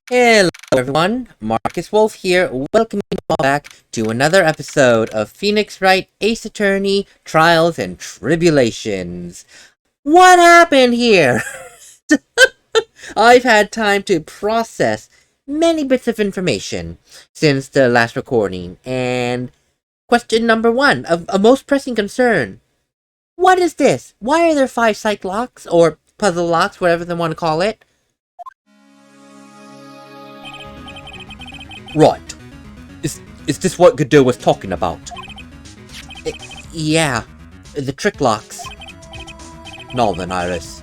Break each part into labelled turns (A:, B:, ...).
A: Hello everyone, MarcusWolfe here, welcoming you all back to another episode of Phoenix Wright Ace Attorney Trials and Tribulations. What happened here? I've had time to process many bits of information since the last recording, and question number one of a most pressing concern. What is this? Why are there 5 psych locks, or puzzle locks, whatever they want to call it? Right. Is this what Godot was talking about? Yeah. The trick locks. Now then, Iris.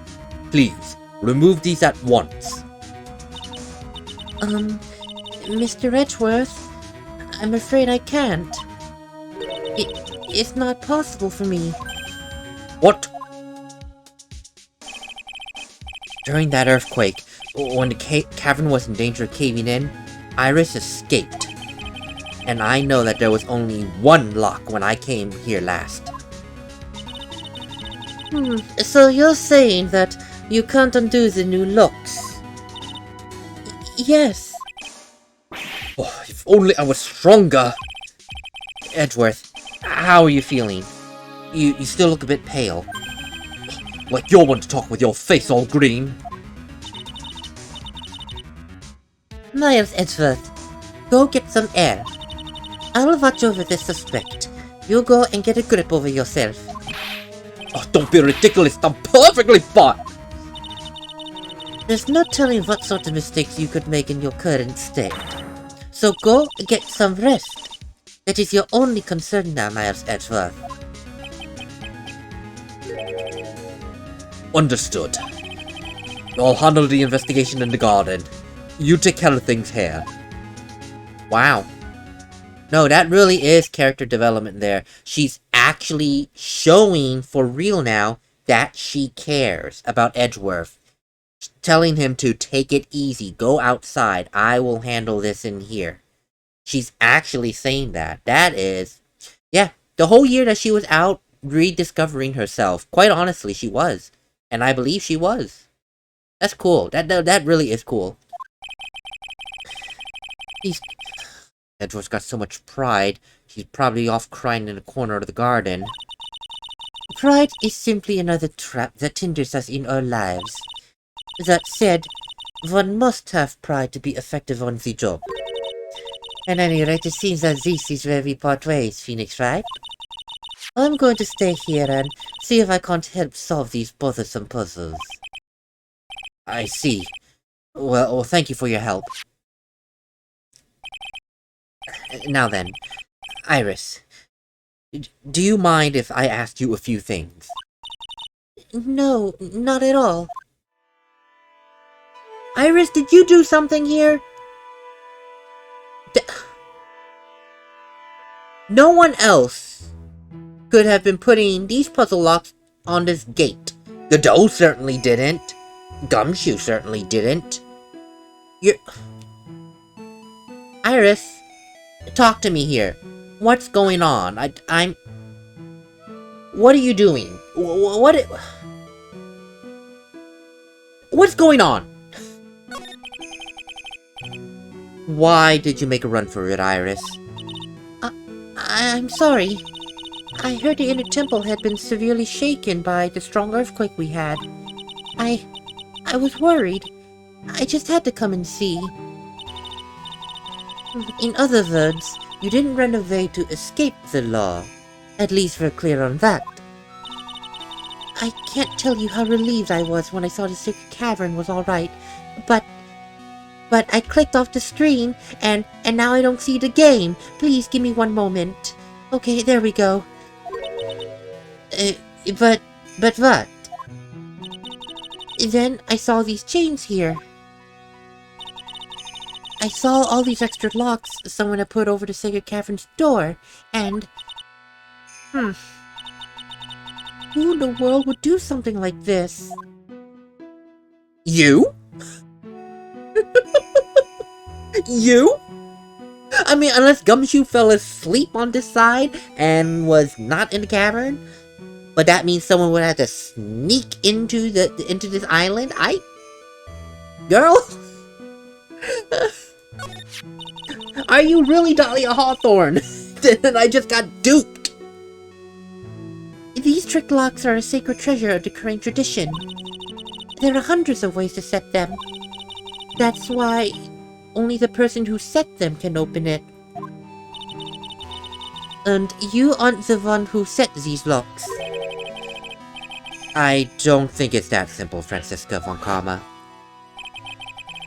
A: Please, remove these at once.
B: Mr. Edgeworth, I'm afraid I can't. It's not possible for me.
A: What? During that earthquake, when the cavern was in danger of caving in, Iris escaped. And I know that there was only one lock when I came here last.
B: So you're saying that you can't undo the new locks? Yes.
A: Oh, if only I was stronger! Edgeworth, how are you feeling? You still look a bit pale. Like you're one to talk with your face all green.
B: Miles Edgeworth, go get some air. I'll watch over the suspect. You go and get a grip over yourself.
A: Oh, don't be ridiculous, I'm perfectly fine!
B: There's no telling what sort of mistakes you could make in your current state. So go and get some rest. That is your only concern now, Miles Edgeworth.
A: Understood. I'll handle the investigation in the garden. You take care of things here. Wow. No, that really is character development there. She's actually showing for real now that she cares about Edgeworth. Telling him to take it easy, go outside, I will handle this in here. She's actually saying that. That is... Yeah, the whole year that she was out rediscovering herself, quite honestly, she was. And I believe she was. That's cool. That really is cool. Edgeworth's got so much pride, he's probably off crying in a corner of the garden.
B: Pride is simply another trap that hinders us in our lives. That said, one must have pride to be effective on the job. At any rate, it seems that this is where we part ways, Phoenix Wright. I'm going to stay here and see if I can't help solve these bothersome puzzles.
A: I see. Well, thank you for your help. Now then, Iris, do you mind if I asked you a few things?
B: No, not at all.
A: Iris, did you do something here? No one else could have been putting these puzzle locks on this gate. Godot certainly didn't. Gumshoe certainly didn't. Iris, talk to me here. What's going on? I'm... What are you doing? What's going on? Why did you make a run for it, Iris?
B: I'm sorry. I heard the inner temple had been severely shaken by the strong earthquake we had. I was worried. I just had to come and see. In other words, you didn't run away to escape the law. At least we're clear on that. I can't tell you how relieved I was when I saw the secret cavern was alright, but I clicked off the screen, and now I don't see the game. Please give me one moment. Okay, there we go. But what? Then I saw these chains here. I saw all these extra locks someone had put over the Sacred Cavern's door, and... Who in the world would do something like this?
A: You? You? I mean, unless Gumshoe fell asleep on this side and was not in the cavern, but that means someone would have to sneak into this island. Girl, Are you really Dahlia Hawthorne? Then I just got duped!
B: These trick locks are a sacred treasure of the Crane tradition. There are hundreds of ways to set them. That's why only the person who set them can open it. And you aren't the one who set these locks.
A: I don't think it's that simple, Franziska von Karma.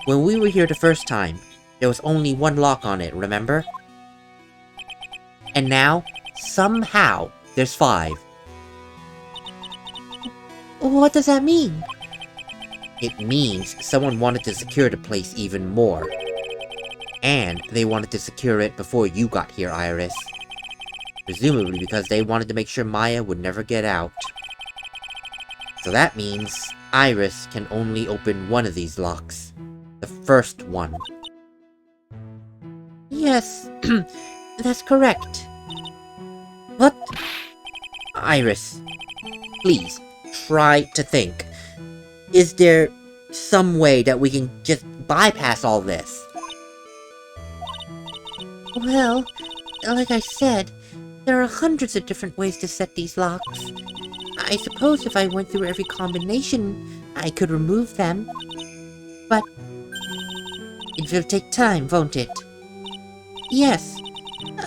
A: When we were here the first time, there was only one lock on it, remember? And now, somehow, there's 5.
B: What does that mean?
A: It means someone wanted to secure the place even more. And they wanted to secure it before you got here, Iris. Presumably because they wanted to make sure Maya would never get out. So that means Iris can only open one of these locks. The first one.
B: Yes, that's correct. What?
A: Iris, please, try to think. Is there some way that we can just bypass all this?
B: Well, like I said, there are hundreds of different ways to set these locks. I suppose if I went through every combination, I could remove them. But it will take time, won't it? Yes,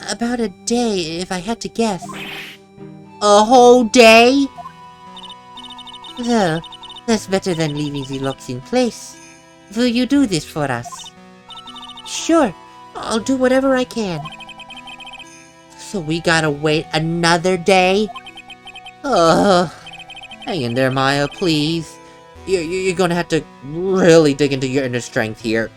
B: about a day, if I had to guess.
A: A whole day?
B: Well, that's better than leaving the locks in place. Will you do this for us? Sure, I'll do whatever I can.
A: So we gotta wait another day? Ugh. Hang in there, Maya, please. You're gonna have to really dig into your inner strength here.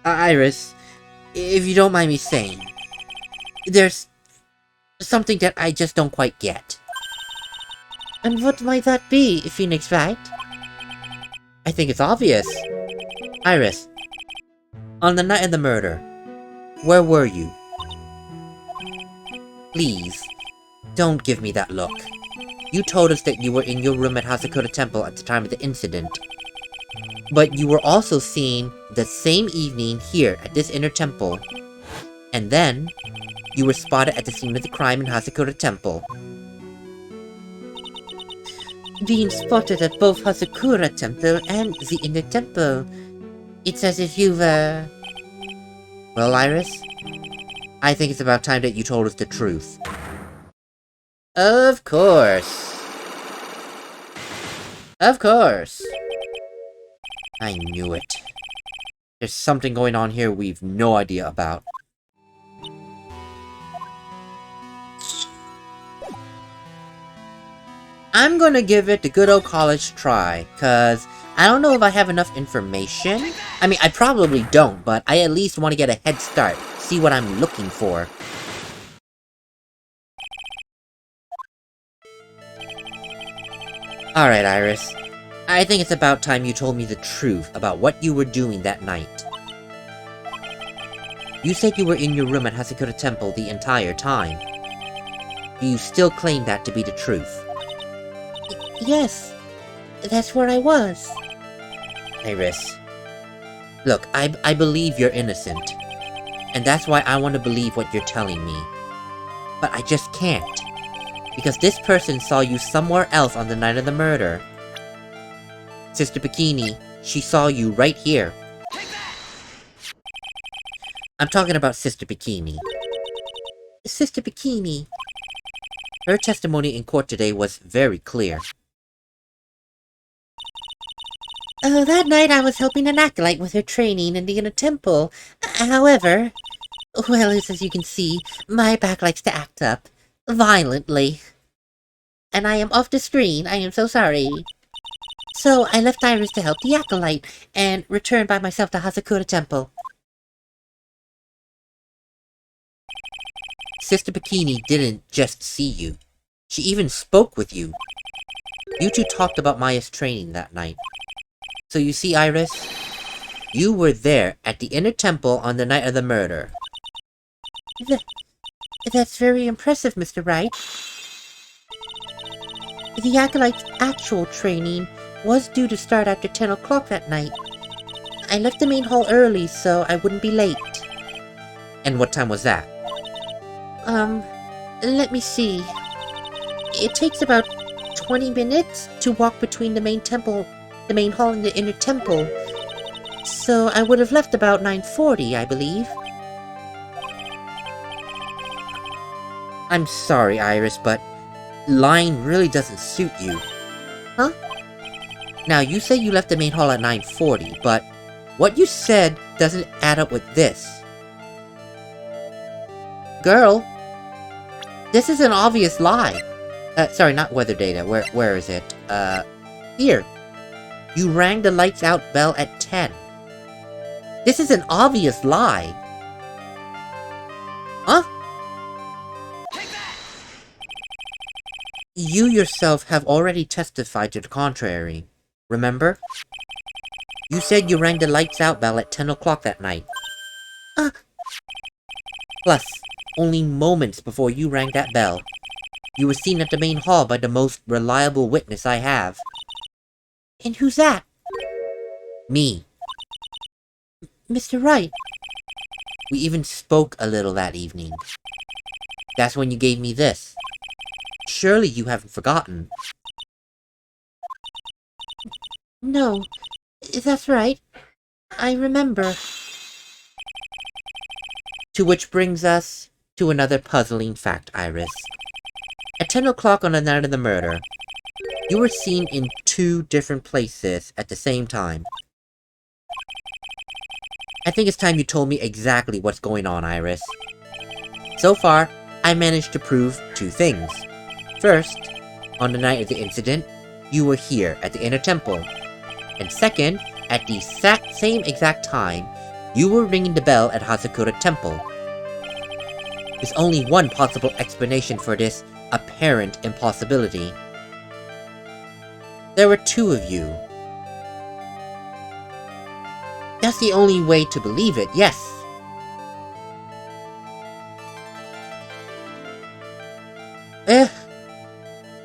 A: Iris, if you don't mind me saying, there's something that I just don't quite get.
B: And what might that be, Phoenix Wright?
A: I think it's obvious. Iris, on the night of the murder, where were you? Please, don't give me that look. You told us that you were in your room at Hazakura Temple at the time of the incident. But you were also seen the same evening here at this inner temple. And then, you were spotted at the scene of the crime in Hazakura Temple.
B: Being spotted at both Hazakura Temple and the inner temple. It's as if you were...
A: Well, Iris, I think it's about time that you told us the truth. Of course. Of course. I knew it. There's something going on here we've no idea about. I'm gonna give it the good old college try, cause I don't know if I have enough information. I mean, I probably don't, but I at least want to get a head start, see what I'm looking for. Alright, Iris. I think it's about time you told me the truth about what you were doing that night. You said you were in your room at Hazakura Temple the entire time. Do you still claim that to be the truth?
B: Yes, that's where I was.
A: Iris. Look, I believe you're innocent. And that's why I want to believe what you're telling me. But I just can't. Because this person saw you somewhere else on the night of the murder. Sister Bikini, she saw you right here. I'm talking about Sister Bikini.
B: Sister Bikini.
A: Her testimony in court today was very clear.
B: That night I was helping an acolyte with her training in the inner temple. However, well, as you can see, my back likes to act up. Violently. And I am off the screen, I am so sorry. So I left Iris to help the acolyte, and returned by myself to Hazakura Temple.
A: Sister Bikini didn't just see you. She even spoke with you. You two talked about Maya's training that night. So you see, Iris, you were there at the inner temple on the night of the murder.
B: That's very impressive, Mr. Wright. The Acolyte's actual training was due to start after 10 o'clock that night. I left the main hall early so I wouldn't be late.
A: And what time was that?
B: Let me see. It takes about 20 minutes to walk between the main hall and the inner temple. So I would have left about 9:40, I believe.
A: I'm sorry, Iris, but lying really doesn't suit you.
B: Huh?
A: Now, you say you left the main hall at 9:40, but what you said doesn't add up with this. Girl, this is an obvious lie. Sorry, not weather data. Where is it? Here. You rang the lights out bell at 10. This is an obvious lie. Huh? You yourself have already testified to the contrary. Remember? You said you rang the lights out bell at 10 o'clock that night. Plus, only moments before you rang that bell, you were seen at the main hall by the most reliable witness I have.
B: And who's that?
A: Me.
B: Mr. Wright.
A: We even spoke a little that evening. That's when you gave me this. Surely you haven't forgotten.
B: No, that's right. I remember.
A: To which brings us to another puzzling fact, Iris. At 10 o'clock on the night of the murder, you were seen in 2 different places at the same time. I think it's time you told me exactly what's going on, Iris. So far, I managed to prove 2 things. First, on the night of the incident, you were here at the inner temple. And second, at the same exact time, you were ringing the bell at Hazakura Temple. There's only one possible explanation for this apparent impossibility. There were 2 of you. That's the only way to believe it, yes.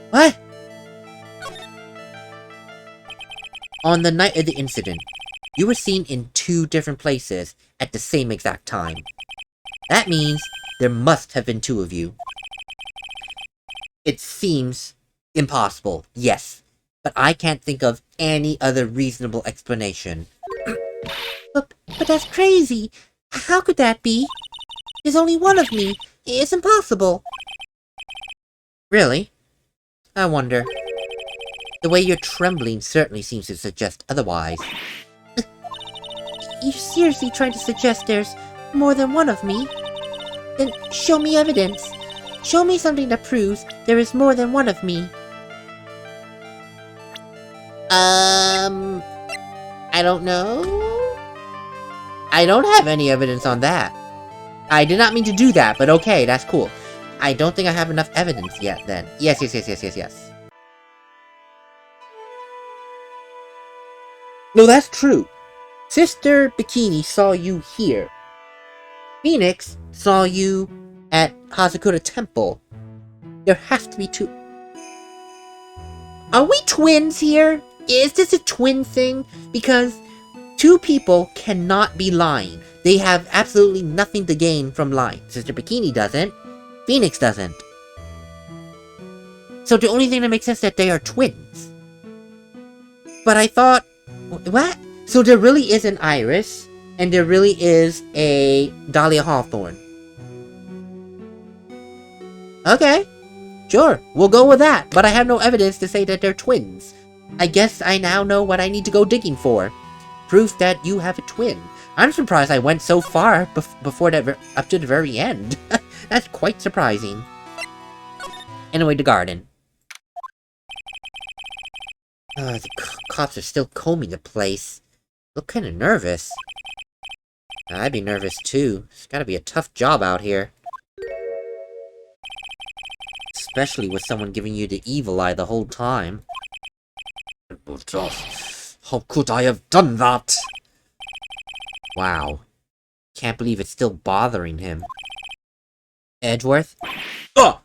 A: What? On the night of the incident, you were seen in 2 different places at the same exact time. That means there must have been 2 of you. It seems impossible, yes, but I can't think of any other reasonable explanation.
B: But that's crazy. How could that be? There's only one of me. It's impossible.
A: Really? I wonder. The way you're trembling certainly seems to suggest otherwise.
B: You're seriously trying to suggest there's more than one of me? Then show me evidence. Show me something that proves there is more than one of me.
A: I don't know? I don't have any evidence on that. I did not mean to do that, but okay, that's cool. I don't think I have enough evidence yet, then. Yes. No, that's true. Sister Bikini saw you here. Phoenix saw you at Hazakura Temple. There has to be 2. Are we twins here? Is this a twin thing? Because 2 people cannot be lying. They have absolutely nothing to gain from lying. Sister Bikini doesn't. Phoenix doesn't. So the only thing that makes sense is that they are twins. But I thought... What? So there really is an Iris, and there really is a Dahlia Hawthorne. Okay. Sure, we'll go with that, but I have no evidence to say that they're twins. I guess I now know what I need to go digging for. Proof that you have a twin. I'm surprised I went so far before that up to the very end. That's quite surprising. Anyway, the garden. The cops are still combing the place. Look kinda nervous. I'd be nervous too. It's gotta be a tough job out here. Especially with someone giving you the evil eye the whole time. How could I have done that? Wow. Can't believe it's still bothering him. Edgeworth? Ugh!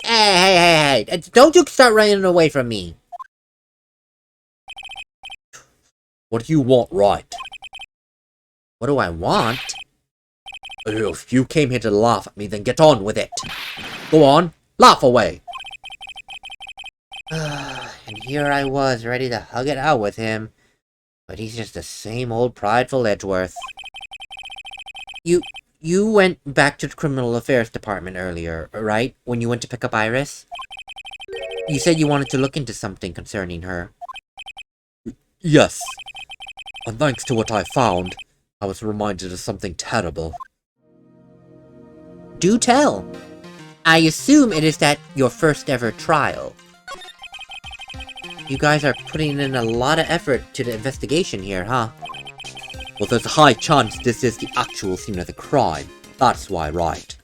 A: Hey, don't you start running away from me. What do you want, Wright? What do I want? If you came here to laugh at me, then get on with it. Go on, laugh away. And here I was, ready to hug it out with him. But he's just the same old prideful Edgeworth. You went back to the Criminal Affairs Department earlier, right? When you went to pick up Iris? You said you wanted to look into something concerning her. Yes. And thanks to what I found, I was reminded of something terrible. Do tell. I assume it is that your first ever trial. You guys are putting in a lot of effort to the investigation here, huh? Well, there's a high chance this is the actual scene of the crime. That's why, right?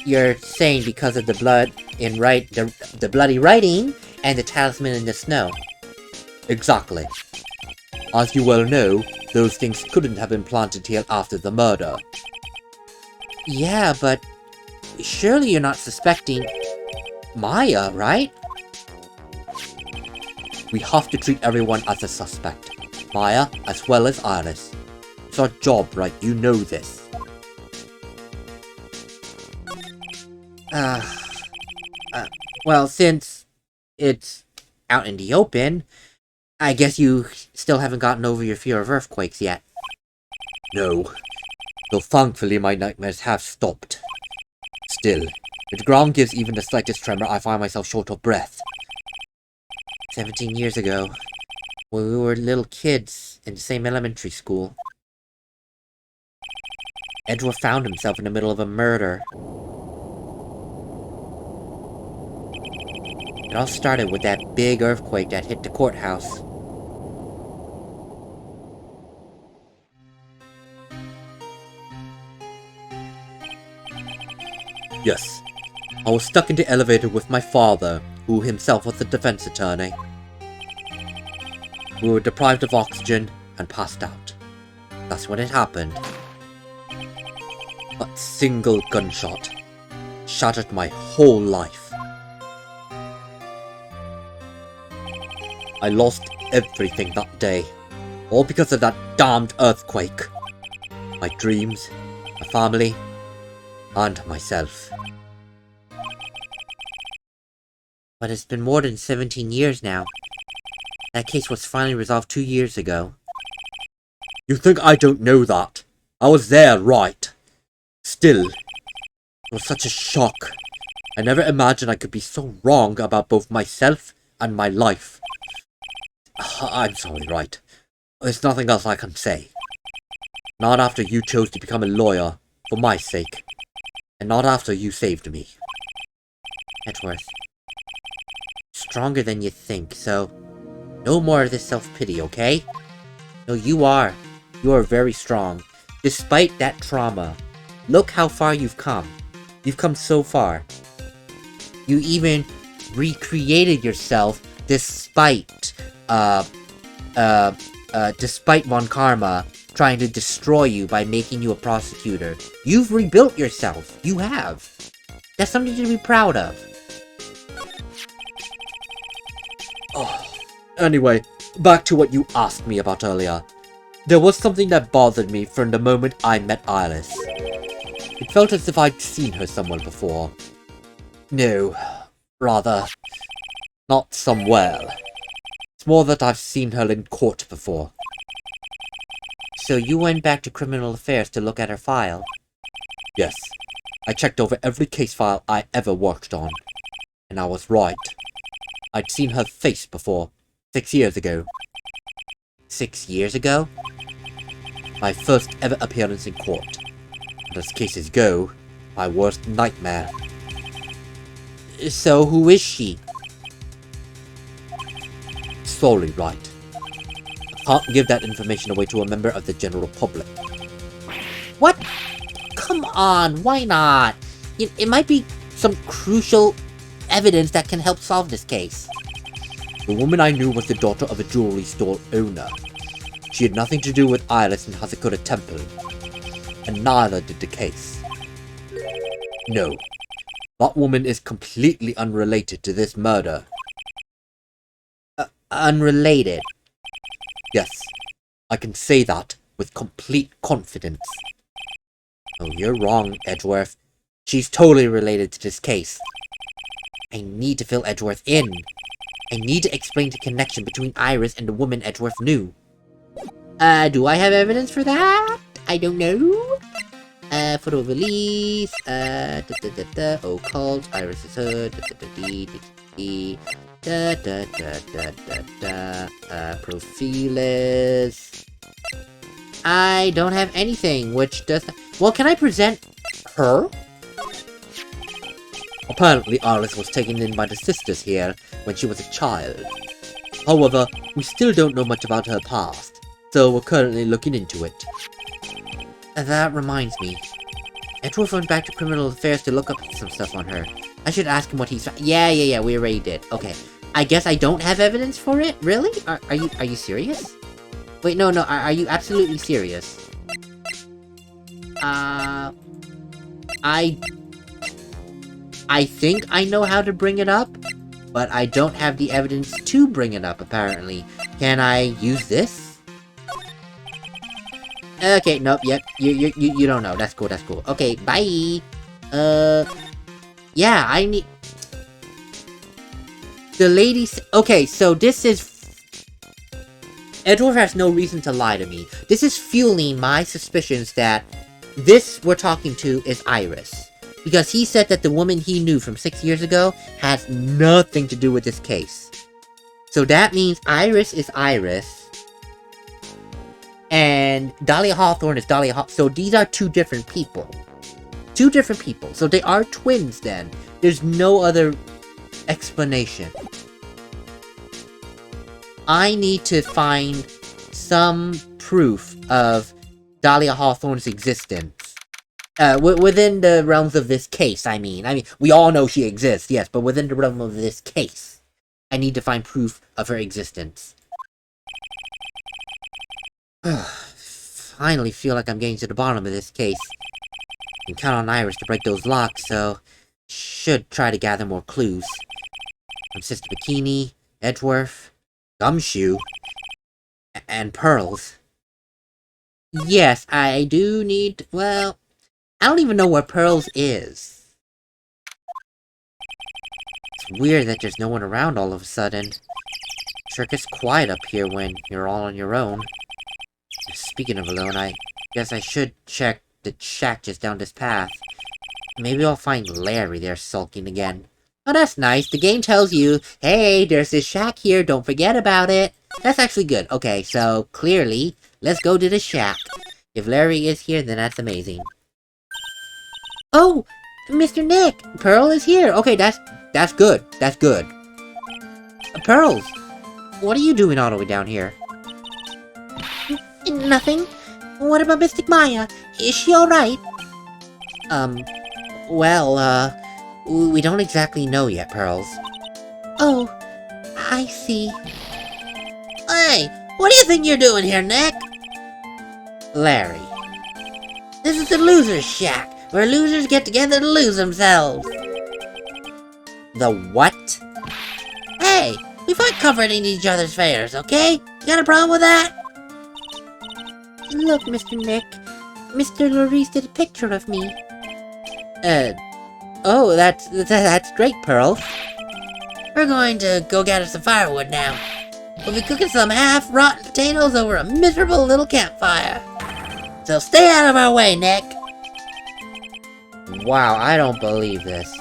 A: You're saying because of the blood in Wright, the bloody writing, and the talisman in the snow. Exactly. As you well know, those things couldn't have been planted here after the murder. Yeah, but surely you're not suspecting Maya, right? We have to treat everyone as a suspect. Maya, as well as Iris. It's our job, right? You know this. Well, since it's out in the open, I guess you still haven't gotten over your fear of earthquakes yet. No. Though thankfully my nightmares have stopped. Still, if the ground gives even the slightest tremor, I find myself short of breath. 17 years ago, when we were little kids in the same elementary school, Edward found himself in the middle of a murder. It all started with that big earthquake that hit the courthouse. Yes. I was stuck in the elevator with my father, who himself was a defense attorney. We were deprived of oxygen and passed out. That's when it happened. A single gunshot shattered my whole life. I lost everything that day, all because of that damned earthquake. My dreams, my family, and myself. But it's been more than 17 years now. That case was finally resolved 2 years ago. You think I don't know that? I was there, right? Still, it was such a shock. I never imagined I could be so wrong about both myself and my life. I'm sorry, Wright. There's nothing else I can say. Not after you chose to become a lawyer, for my sake. And not after you saved me. Edgeworth. Stronger than you think, so no more of this self-pity, okay? No, you are. You are very strong. Despite that trauma, look how far you've come. You've come so far. You even recreated yourself despite Von Karma trying to destroy you by making you a prosecutor. You've rebuilt yourself. You have. That's something to be proud of. Oh. Anyway, back to what you asked me about earlier. There was something that bothered me from the moment I met Iris. It felt as if I'd seen her somewhere before. No, rather, not somewhere. It's more that I've seen her in court before. So you went back to Criminal Affairs to look at her file? Yes. I checked over every case file I ever worked on. And I was right. I'd seen her face before, 6 years ago. 6 years ago? My first ever appearance in court. And as cases go, my worst nightmare. So who is she? Sorry, Wright. I can't give that information away to a member of the general public. What? Come on, why not? It might be some crucial evidence that can help solve this case. The woman I knew was the daughter of a jewelry store owner. She had nothing to do with Iris and Hazakura Temple. And neither did the case. No, that woman is completely unrelated to this murder.
B: Unrelated?
A: Yes, I can say that with complete confidence. Oh, you're wrong, Edgeworth. She's totally related to this case.
B: I need to fill Edgeworth in. I need to explain the connection between Iris and the woman Edgeworth knew. Do I have evidence for that? I don't know. Photo of Elise, occult, Iris's hood, Profiles. I don't have anything, which does. Well, can I present her?
A: Apparently, Iris was taken in by the sisters here when she was a child. However, we still don't know much about her past, so we're currently looking into it.
B: That reminds me. Edgeworth went back to criminal affairs to look up some stuff on her. I should ask him what he's. Yeah, we already did. Okay. I guess I don't have evidence for it? Really? Are you serious? Wait, no, are you absolutely serious? I think I know how to bring it up, but I don't have the evidence to bring it up, apparently. Can I use this? Okay, nope, yep, you don't know. That's cool. Okay, bye! Yeah, I need... The ladies... Okay, so this is... Edward has no reason to lie to me. This is fueling my suspicions that this we're talking to is Iris. Because he said that the woman he knew from 6 years ago has nothing to do with this case. So that means Iris is Iris. And Dahlia Hawthorne is Dahlia Hawthorne. So these are two different people. Two different people. So they are twins then. There's no other explanation. I need to find some proof of Dahlia Hawthorne's existence. Within the realms of this case, I mean, we all know she exists, yes, but within the realm of this case, I need to find proof of her existence. Finally feel like I'm getting to the bottom of this case. You can count on Iris to break those locks, so should try to gather more clues. From Sister Bikini, Edgeworth, Gumshoe, and Pearls. Yes, I do need... Well, I don't even know where Pearls is. It's weird that there's no one around all of a sudden. Sure gets quiet up here when you're all on your own. Speaking of alone, I guess I should check the shack just down this path. Maybe I'll find Larry there sulking again. Oh, that's nice. The game tells you, hey, there's this shack here, don't forget about it. That's actually good. Okay, so, clearly, let's go to the shack. If Larry is here, then that's amazing. Oh, Mr. Nick, Pearl is here. Okay, that's good. That's good. Pearls, what are you doing all the way down here? Nothing. What about Mystic Maya? Is she alright? Well, we don't exactly know yet, Pearls. Oh, I see. Hey, what do you think you're doing here, Nick? Larry. This is the loser's shack, where losers get together to lose themselves. The what? Hey, we fight covered in each other's fairs, okay? You got a problem with that? Look, Mr. Nick. Mr. Larice did a picture of me. Oh, that's great, Pearl. We're going to go gather some firewood now. We'll be cooking some half-rotten potatoes over a miserable little campfire. So stay out of our way, Nick. Wow, I don't believe this.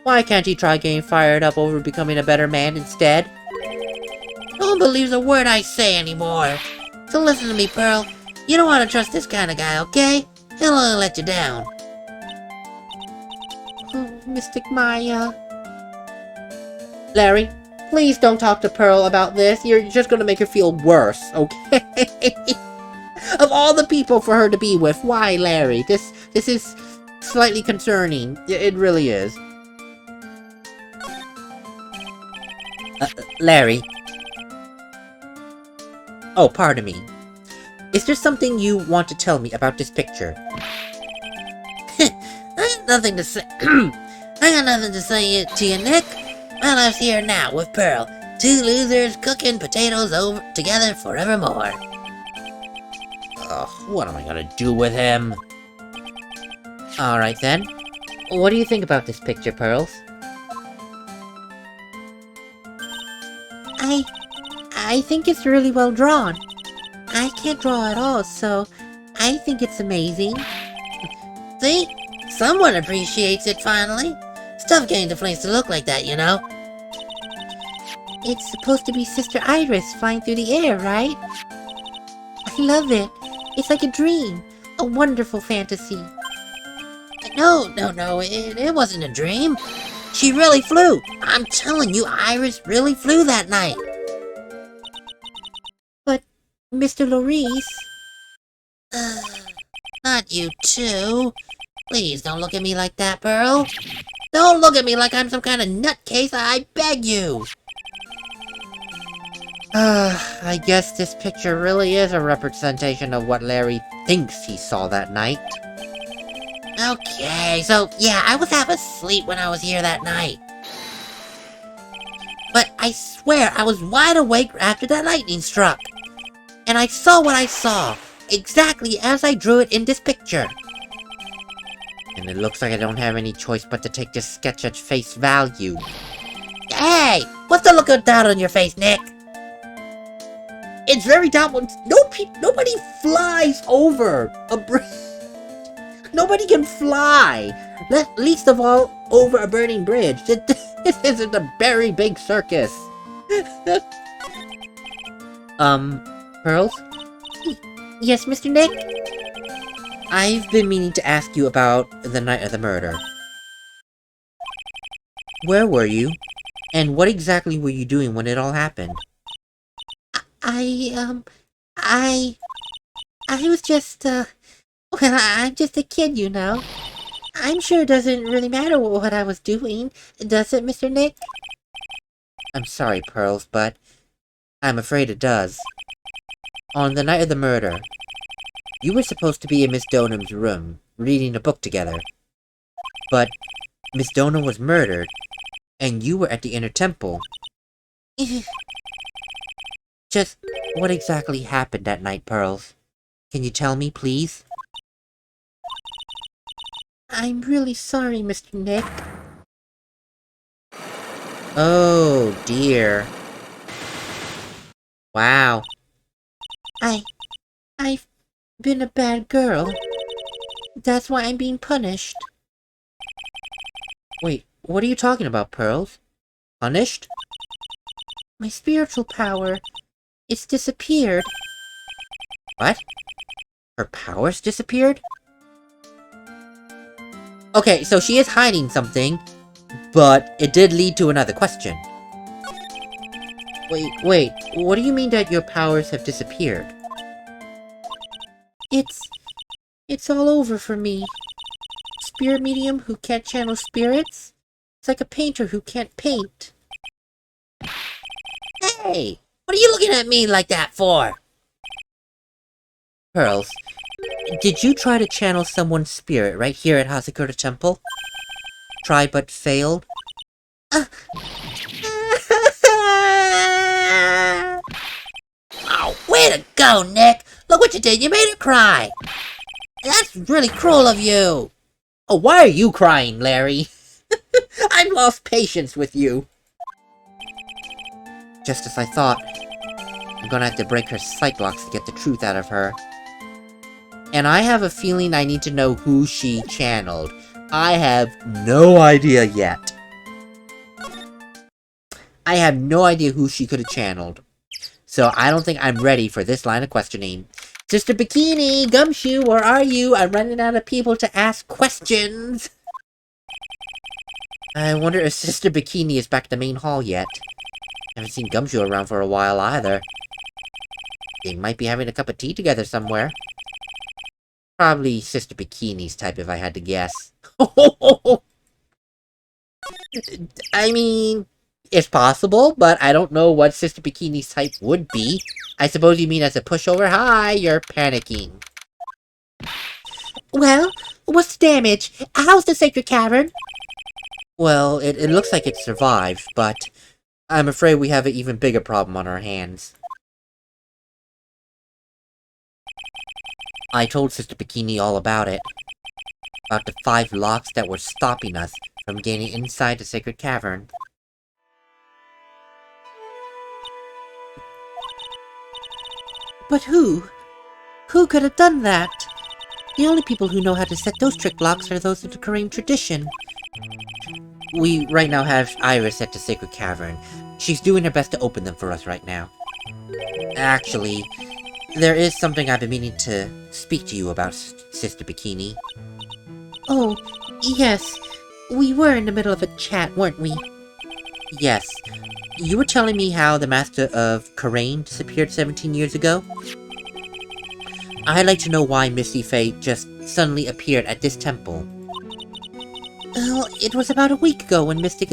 B: Why can't he try getting fired up over becoming a better man instead? No one believes a word I say anymore. So listen to me, Pearl. You don't want to trust this kind of guy, okay? He'll only let you down. Oh, Mystic Maya. Larry, please don't talk to Pearl about this. You're just gonna make her feel worse, okay? Of all the people for her to be with, why Larry? This is slightly concerning. It really is. Larry. Oh, pardon me. Is there something you want to tell me about this picture? nothing to say. I got nothing to say to you, Nick. My life's here now with Pearl. Two losers cooking potatoes over together forevermore.
A: Ugh, what am I gonna do with him? Alright then. What do you think about this picture, Pearls?
B: I think it's really well drawn. I can't draw at all, so I think it's amazing. See? Someone appreciates it finally. It's tough getting the flames to look like that, you know? It's supposed to be Sister Iris flying through the air, right? I love it. It's like a dream. A wonderful fantasy. No, it wasn't a dream. She really flew. I'm telling you, Iris really flew that night. But, Mr. Lorice... not you too. Please don't look at me like that, Pearl. Don't look at me like I'm some kind of nutcase, I beg you.
A: I guess this picture really is a representation of what Larry thinks he saw that night.
B: Okay, so yeah, I was half asleep when I was here that night. But I swear I was wide awake after that lightning struck. And I saw what I saw, exactly as I drew it in this picture.
A: And it looks like I don't have any choice but to take this sketch at face value.
B: Hey, what's the look of doubt on your face, Nick?
A: It's very doubtful. Nobody flies over a bridge. Nobody can fly. Least of all over a burning bridge. This isn't a very big circus. Pearls?
B: Yes, Mr. Nick?
A: I've been meaning to ask you about the night of the murder. Where were you? And what exactly were you doing when it all happened?
B: I was just, well, I'm just a kid, you know. I'm sure it doesn't really matter what I was doing, does it, Mr. Nick?
A: I'm sorry, Pearls, but I'm afraid it does. On the night of the murder, you were supposed to be in Miss Donham's room, reading a book together. But Miss Donham was murdered, and you were at the Inner Temple. Just what exactly happened that night, Pearls? Can you tell me, please?
B: I'm really sorry, Mr. Nick.
A: Oh, dear. Wow.
B: I've been a bad girl. That's why I'm being punished.
A: Wait, what are you talking about, Pearls? Punished?
B: My spiritual power, it's disappeared.
A: What? Her powers disappeared? Okay, so she is hiding something, but it did lead to another question. Wait, what do you mean that your powers have disappeared?
B: It's all over for me. Spirit medium who can't channel spirits? It's like a painter who can't paint. Hey, what are you looking at me like that for?
A: Pearls, did you try to channel someone's spirit right here at Hazakura Temple? Tried but failed?
B: Oh, way to go, Nick! Look what you did, you made her cry! That's really cruel of you!
A: Oh, why are you crying, Larry? I've lost patience with you. Just as I thought. I'm gonna have to break her sight locks to get the truth out of her. And I have a feeling I need to know who she channeled. I have no idea yet. I have no idea who she could have channeled. So I don't think I'm ready for this line of questioning. Sister Bikini, Gumshoe, where are you? I'm running out of people to ask questions. I wonder if Sister Bikini is back at the main hall yet. Haven't seen Gumshoe around for a while either. They might be having a cup of tea together somewhere. Probably Sister Bikini's type if I had to guess. I mean, it's possible, but I don't know what Sister Bikini's type would be. I suppose you mean as a pushover? Hi, you're panicking.
B: Well, What's the damage? How's the sacred cavern?
A: Well, it looks like it survived, but I'm afraid we have an even bigger problem on our hands. I told Sister Bikini all about it. About the 5 locks that were stopping us from getting inside the sacred cavern.
B: But who? Who could have done that? The only people who know how to set those trick locks are those of the Korean tradition.
A: We right now have Iris at the sacred cavern. She's doing her best to open them for us right now. Actually, there is something I've been meaning to speak to you about, Sister Bikini.
B: Oh, yes. We were in the middle of a chat, weren't we?
A: Yes. You were telling me how the Master of Karain disappeared 17 years ago? I'd like to know why Misty Faye just suddenly appeared at this temple.
B: Well, it was about a week ago when Mystic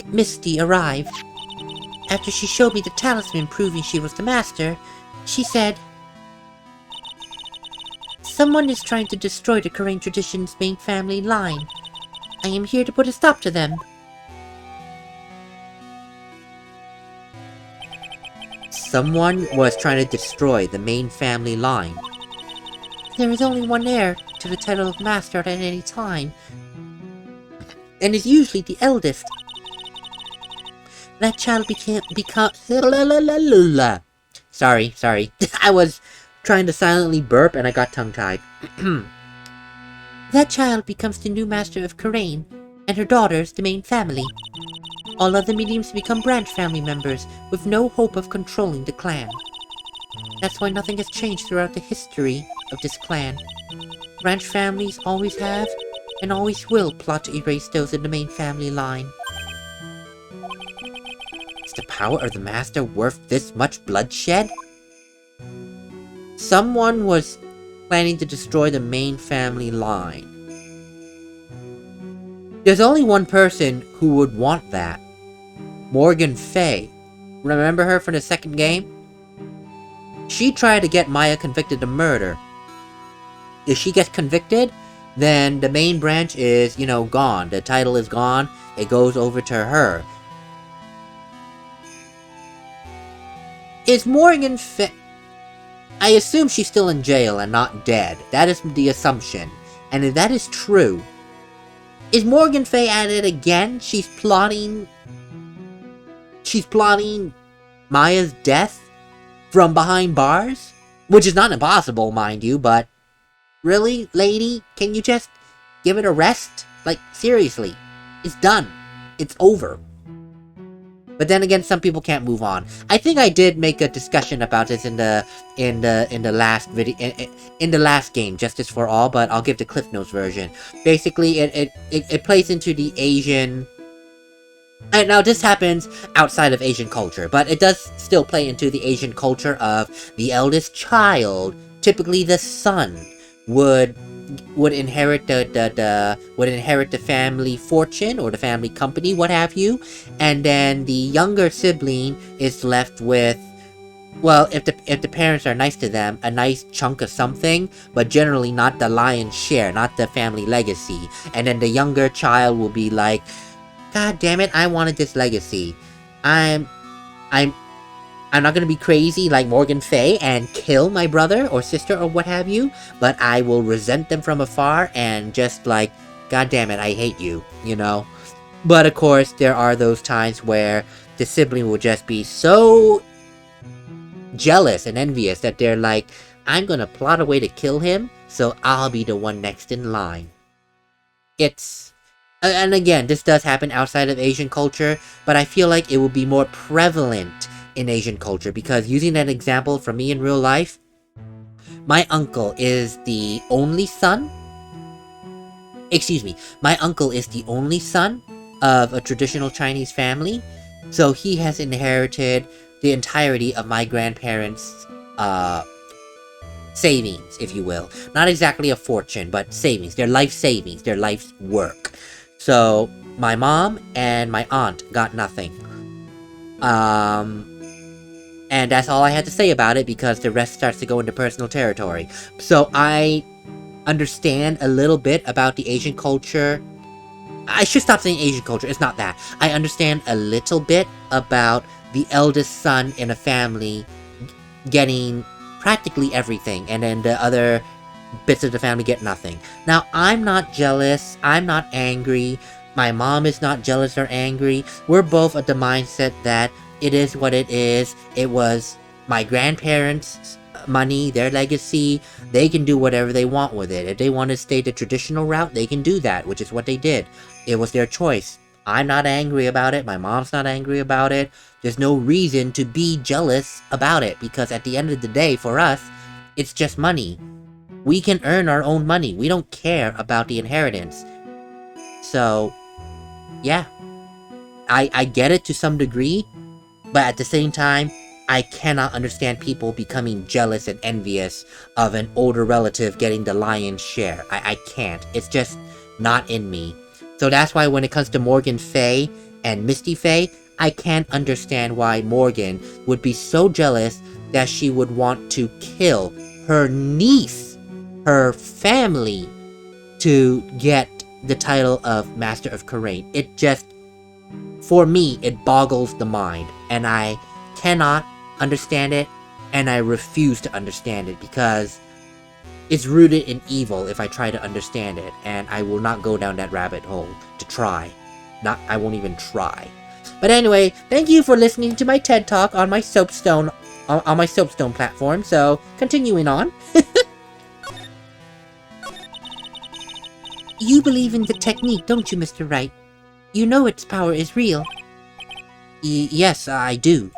B: Misty arrived. After she showed me the talisman proving she was the master, she said, "Someone is trying to destroy the Korean tradition's main family line. I am here to put a stop to them."
A: Someone was trying to destroy the main family line.
B: There is only one heir to the title of master at any time,
A: And is usually the eldest.
B: that child
A: Sorry. I was trying to silently burp and I got tongue-tied.
B: That child becomes the new master of Karain, and her daughters the main family. All other mediums become branch family members, with no hope of controlling the clan. That's why nothing has changed throughout the history of this clan. Branch families always have, and always will plot to erase those in the main family line.
A: Is the power of the Master worth this much bloodshed? Someone was planning to destroy the main family line. There's only one person who would want that. Morgan Faye. Remember her from the second game? She tried to get Maya convicted of murder. If she gets convicted, then the main branch is, gone. The title is gone. It goes over to her. Is Morgan Faye... I assume she's still in jail and not dead. That is the assumption. And if that is true, is Morgan Faye at it again? She's plotting Maya's death from behind bars? Which is not impossible, mind you, but... Really, lady? Can you just give it a rest? Like, seriously. It's done. It's over. But then again, some people can't move on. I think I did make a discussion about this in the last video, in the last game, Justice for All, but I'll give the Cliff Notes version. Basically, it plays into the Asian... And now this happens outside of Asian culture, but it does still play into the Asian culture of the eldest child, typically the son, would inherit the family fortune or the family company, what have you, and then the younger sibling is left with, well, if the parents are nice to them, a nice chunk of something, but generally not the lion's share, not the family legacy. And then the younger child will be like, "God damn it, I wanted this legacy. I'm not gonna be crazy like Morgan Faye and kill my brother or sister or what have you, but I will resent them from afar and just like, God damn it, I hate you, But of course, there are those times where the sibling will just be so jealous and envious that they're like, I'm gonna plot a way to kill him, so I'll be the one next in line. And again, this does happen outside of Asian culture, but I feel like it will be more prevalent in Asian culture, because using that example from me in real life, my uncle is the only son of a traditional Chinese family, so he has inherited the entirety of my grandparents' savings, if you will. Not exactly a fortune, but savings, their life savings, their life's work. So, my mom and my aunt got nothing. And that's all I had to say about it, because the rest starts to go into personal territory. So I understand a little bit about the Asian culture. I should stop saying Asian culture, it's not that. I understand a little bit about the eldest son in a family getting practically everything, and then the other bits of the family get nothing. Now, I'm not jealous, I'm not angry, my mom is not jealous or angry. We're both of the mindset that it is what it is. It was my grandparents' money, their legacy. They can do whatever they want with it. If they want to stay the traditional route, they can do that, which is what they did. It was their choice. I'm not angry about it. My mom's not angry about it. There's no reason to be jealous about it, because at the end of the day, for us, it's just money. We can earn our own money. We don't care about the inheritance. So, yeah. I get it to some degree, but at the same time, I cannot understand people becoming jealous and envious of an older relative getting the lion's share. I can't. It's just not in me. So that's why when it comes to Morgan Fay and Misty Fay, I can't understand why Morgan would be so jealous that she would want to kill her niece, her family, to get the title of Master of Karain. It just, for me, it boggles the mind, and I cannot understand it, and I refuse to understand it, because it's rooted in evil if I try to understand it, and I will not go down that rabbit hole to try. I won't even try. But anyway, thank you for listening to my TED Talk on my Soapstone, on my Soapstone platform, so continuing on.
B: You believe in the technique, don't you, Mr. Wright? You know its power is real.
A: Yes, I do.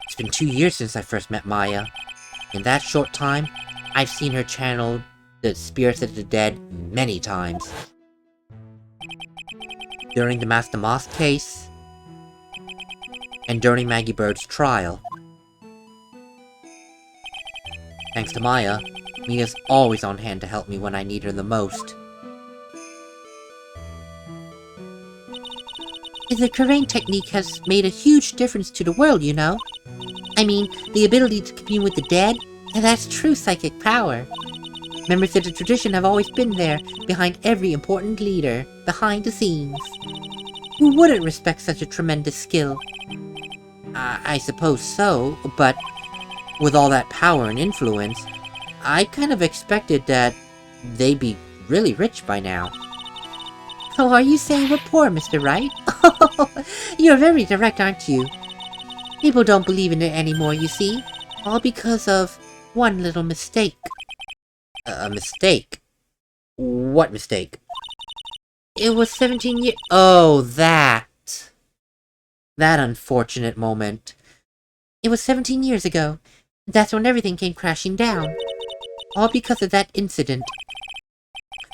A: It's been 2 years since I first met Maya. In that short time, I've seen her channel the spirits of the dead many times. During the Master Moss case, and during Maggie Bird's trial. Thanks to Maya, Mia's always on hand to help me when I need her the most.
B: The Karain technique has made a huge difference to the world, you know. I mean, the ability to commune with the dead, and that's true psychic power. Members of the tradition have always been there, behind every important leader, behind the scenes. Who wouldn't respect such a tremendous skill?
A: I suppose so, but with all that power and influence, I kind of expected that they'd be really rich by now.
B: Oh, are you saying we're poor, Mr. Wright? You're very direct, aren't you? People don't believe in it anymore, you see. All because of one little mistake.
A: A mistake? What mistake?
B: It was 17 years...
A: Oh, that unfortunate moment.
B: It was 17 years ago. That's when everything came crashing down. All because of that incident.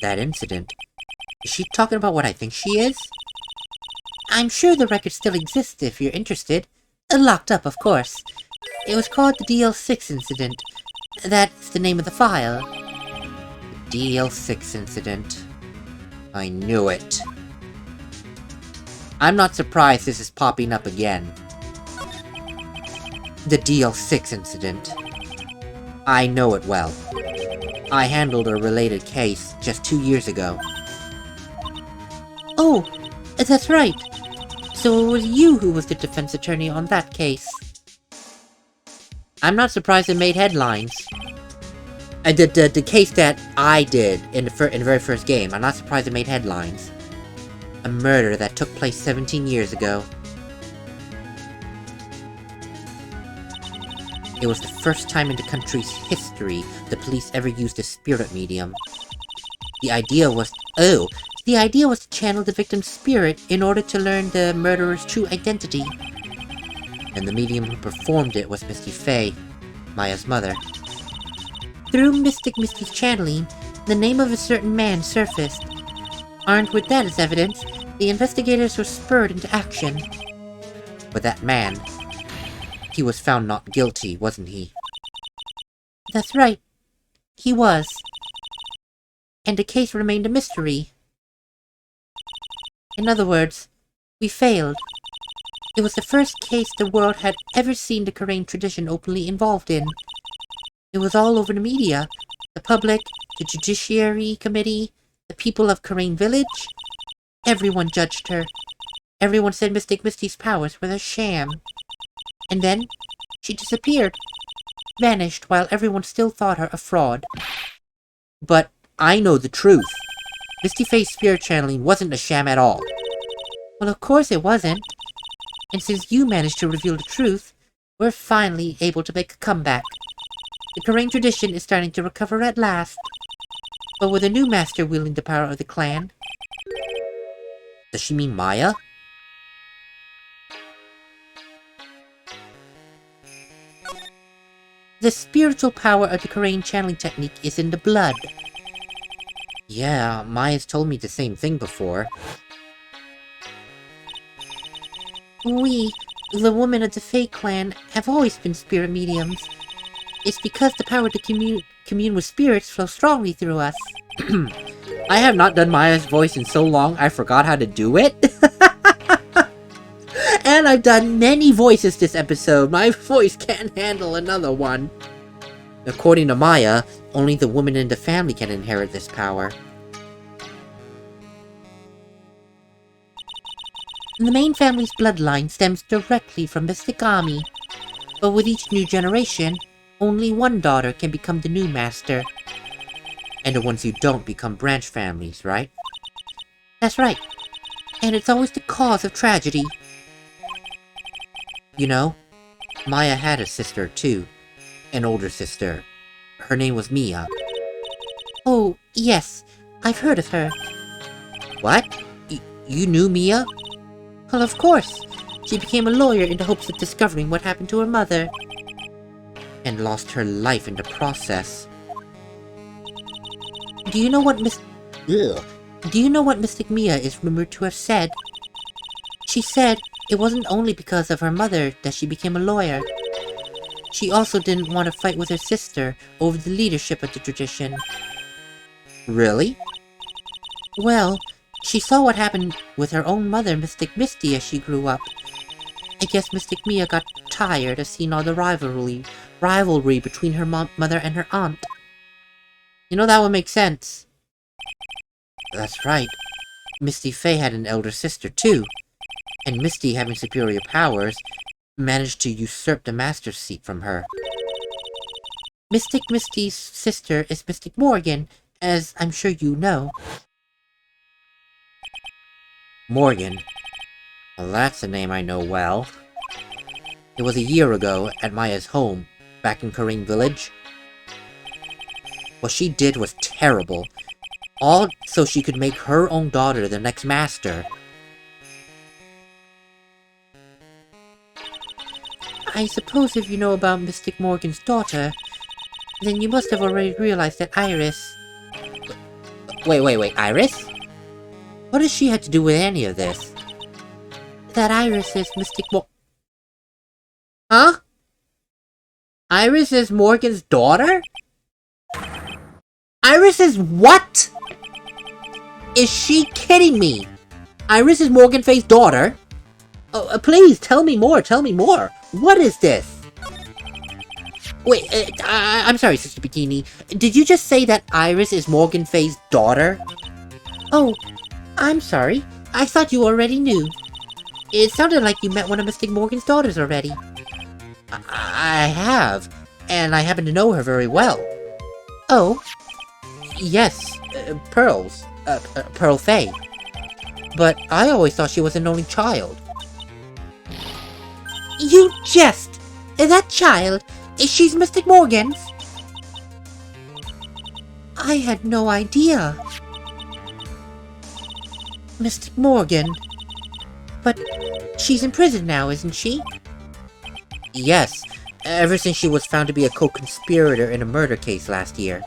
A: That incident? Is she talking about what I think she is?
B: I'm sure the record still exists if you're interested. Locked up, of course. It was called the DL6 incident. That's the name of the file.
A: The DL6 incident. I knew it. I'm not surprised this is popping up again. The DL6 incident. I know it well. I handled a related case just 2 years ago.
B: Oh, that's right. So it was you who was the defense attorney on that case.
A: I'm not surprised it made headlines. The case that I did in the very first game, I'm not surprised it made headlines. A murder that took place 17 years ago. It was the first time in the country's history the police ever used a spirit medium. The idea was to channel the victim's spirit in order to learn the murderer's true identity. And the medium who performed it was Misty Fay, Maya's mother.
B: Through Misty's channeling, the name of a certain man surfaced. Armed with that as evidence, the investigators were spurred into action.
A: But that man, he was found not guilty, wasn't he?
B: That's right. He was. And the case remained a mystery. In other words, we failed. It was the first case the world had ever seen the Karain tradition openly involved in. It was all over the media. The public, the Judiciary Committee, the people of Karain Village. Everyone judged her. Everyone said Mystic Misty's powers were a sham. And then, she disappeared. Vanished while everyone still thought her a fraud.
A: But I know the truth. Misty Faye's spirit channeling wasn't a sham at all.
B: Well, of course it wasn't. And since you managed to reveal the truth, we're finally able to make a comeback. The Karain tradition is starting to recover at last. But with a new master wielding the power of the clan.
A: Does she mean Maya?
B: The spiritual power of the Karain channeling technique is in the blood.
A: Yeah, Maya's told me the same thing before.
B: We, the women of the Fae clan, have always been spirit mediums. It's because the power to commune with spirits flows strongly through us.
A: I have not done Maya's voice in so long I forgot how to do it. And I've done many voices this episode. My voice can't handle another one. According to Maya, only the woman in the family can inherit this power.
B: The main family's bloodline stems directly from Mystic Ami. But with each new generation, only one daughter can become the new master.
A: And the ones who don't become branch families, right?
B: That's right. And it's always the cause of tragedy.
A: You know, Maya had a sister too. An older sister. Her name was Mia.
B: Oh, yes. I've heard of her.
A: What? You knew Mia?
B: Well, of course. She became a lawyer in the hopes of discovering what happened to her mother.
A: And lost her life in the process.
B: Do you know what Mystic Mia is rumored to have said? She said it wasn't only because of her mother that she became a lawyer. She also didn't want to fight with her sister over the leadership of the tradition.
A: Really?
B: Well, she saw what happened with her own mother, Mystic Misty, as she grew up. I guess Mystic Mia got tired of seeing all the rivalry between her mother and her aunt. You know, that would make sense.
A: That's right. Misty Faye had an elder sister too. And Misty, having superior powers, managed to usurp the master's seat from her.
B: Mystic Misty's sister is Mystic Morgan, as I'm sure you know.
A: Morgan? Well, that's a name I know well. It was a year ago, at Maya's home, back in Karain Village. What she did was terrible. All so she could make her own daughter the next master.
B: I suppose if you know about Mystic Morgan's daughter, then you must have already realized that Iris...
A: Wait, Iris? What does she have to do with any of this?
B: That Iris is
A: Huh? Iris is Morgan's daughter? Iris is what? Is she kidding me? Iris is Morgan Faye's daughter? Oh, please, tell me more. What is this? Wait, I'm sorry, Sister Bikini. Did you just say that Iris is Morgan Faye's daughter?
B: Oh, I'm sorry. I thought you already knew. It sounded like you met one of Mystic Morgan's daughters already.
A: I have, and I happen to know her very well.
B: Oh?
A: Yes, Pearls. Pearl Faye. But I always thought she was an only child.
B: You jest! That child? She's Mystic Morgan's? I had no idea. Mystic Morgan. But she's in prison now, isn't she?
A: Yes, ever since she was found to be a co-conspirator in a murder case last year.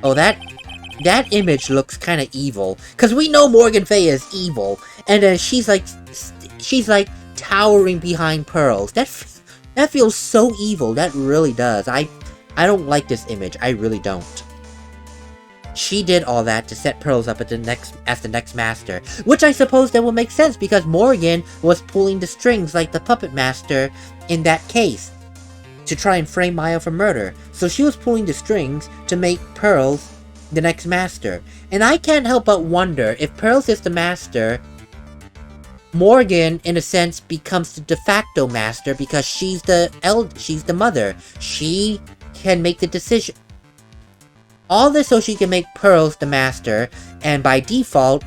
A: Oh, that image looks kind of evil, because we know Morgan Faye is evil, and then she's like towering behind Pearls. That feels so evil. That really does. I don't like this image. I really don't. She did all that to set Pearls up as the next master. Which I suppose that will make sense because Morgan was pulling the strings like the puppet master in that case to try and frame Maya for murder. So she was pulling the strings to make Pearls the next master. And I can't help but wonder if Pearls is the master, Morgan, in a sense, becomes the de facto master because she's the mother. She can make the decision. All this so she can make Pearls the master, and by default,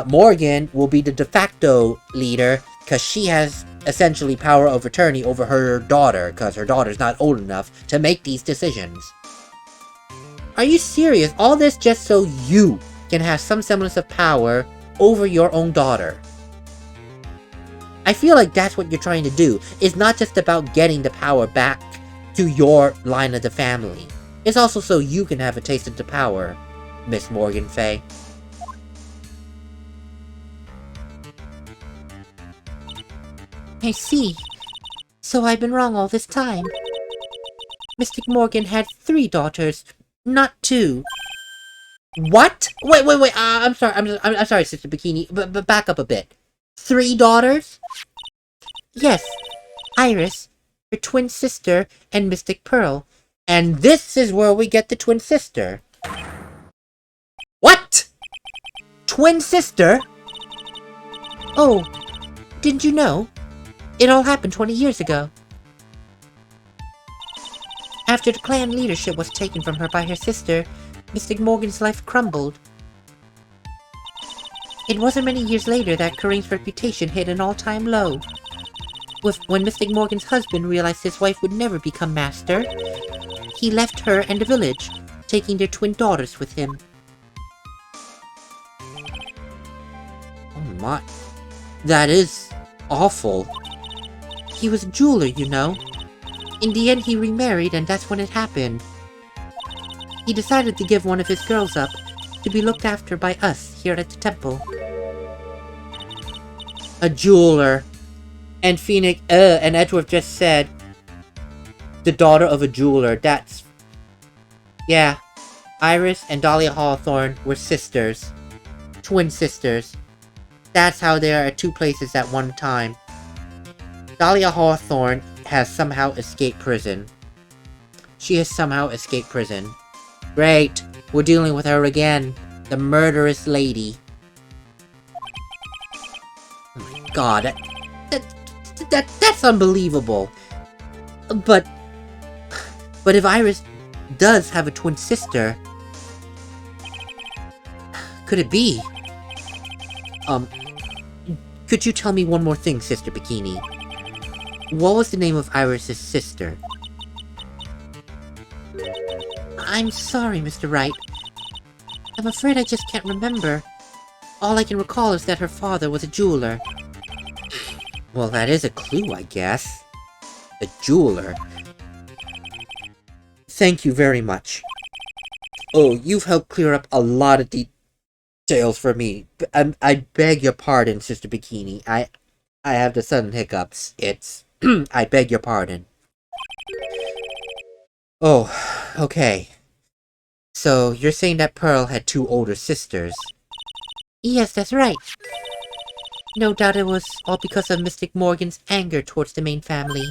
A: Morgan will be the de facto leader because she has essentially power of attorney over her daughter because her daughter's not old enough to make these decisions. Are you serious? All this just so you can have some semblance of power over your own daughter. I feel like that's what you're trying to do. It's not just about getting the power back to your line of the family. It's also so you can have a taste of the power, Miss Morgan Fay.
B: I see. So I've been wrong all this time. Mystic Morgan had 3 daughters, not 2.
A: What? Wait. I'm sorry. I'm sorry, Sister Bikini. But back up a bit. 3 daughters?
B: Yes. Iris, her twin sister, and Mystic Pearl.
A: And this is where we get the twin sister. What? Twin sister?
B: Oh, didn't you know? It all happened 20 years ago. After the clan leadership was taken from her by her sister, Mystic Morgan's life crumbled. It wasn't many years later that Kareem's reputation hit an all-time low. When Mystic Morgan's husband realized his wife would never become master, he left her and the village, taking their twin daughters with him.
A: Oh my... That is... awful.
B: He was a jeweler, you know. In the end, he remarried, and that's when it happened. He decided to give one of his girls up to be looked after by us here at the temple.
A: A jeweler. And Phoenix, and Edgeworth just said, the daughter of a jeweler. That's... Yeah. Iris and Dahlia Hawthorne were sisters. Twin sisters. That's how they are at 2 places at one time. Dahlia Hawthorne has somehow escaped prison. She has somehow escaped prison. Great. We're dealing with her again. The murderous lady. Oh my god. That's unbelievable. But if Iris does have a twin sister, could it be? Could you tell me one more thing, Sister Bikini? What was the name of Iris's sister?
B: I'm sorry, Mr. Wright. I'm afraid I just can't remember. All I can recall is that her father was a jeweler.
A: Well, that is a clue, I guess. A jeweler. Thank you very much. Oh, you've helped clear up a lot of details for me. I beg your pardon, Sister Bikini. I have the sudden hiccups. It's... I beg your pardon. Oh, okay. So, you're saying that Pearl had 2 older sisters?
B: Yes, that's right. No doubt it was all because of Mystic Morgan's anger towards the main family.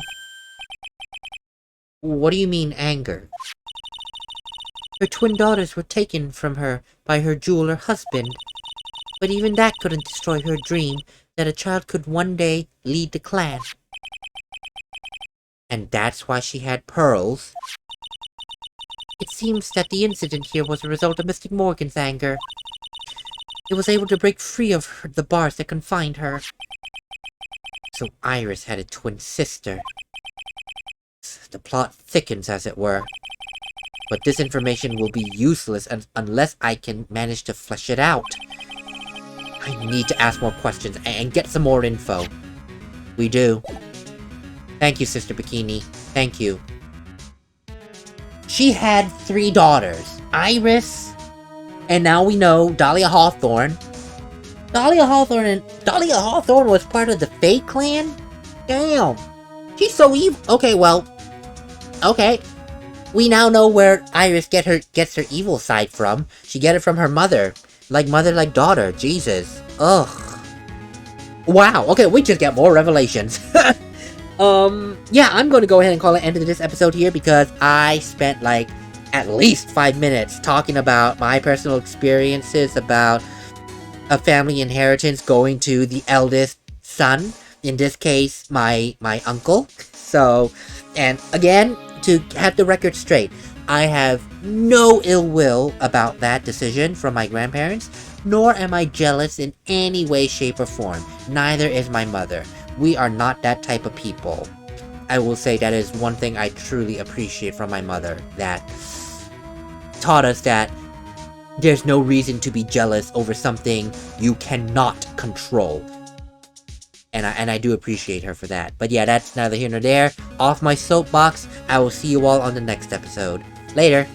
A: What do you mean, anger?
B: Her twin daughters were taken from her by her jeweler husband. But even that couldn't destroy her dream that a child could one day lead the clan.
A: And that's why she had pearls?
B: It seems that the incident here was a result of Mystic Morgan's anger. It was able to break free of the bars that confined her.
A: So Iris had a twin sister. The plot thickens, as it were. But this information will be useless unless I can manage to flesh it out. I need to ask more questions and get some more info. We do. Thank you, Sister Bikini. Thank you. She had 3 daughters. Iris, and now we know Dahlia Hawthorne. Dahlia Hawthorne was part of the Fae clan? Damn. She's so evil. Okay, well. Okay. We now know where Iris gets her evil side from. She get it from her mother. Mother like daughter. Jesus. Ugh. Wow, okay, we just get more revelations. Yeah, I'm gonna go ahead and call it end of this episode here because I spent like at least 5 minutes talking about my personal experiences about a family inheritance going to the eldest son. In this case, my uncle. So, and again, to have the record straight, I have no ill will about that decision from my grandparents, nor am I jealous in any way, shape, or form. Neither is my mother. We are not that type of people. I will say that is one thing I truly appreciate from my mother, that taught us that there's no reason to be jealous over something you cannot control. And I do appreciate her for that. But yeah, that's neither here nor there. Off my soapbox. I will see you all on the next episode. Later.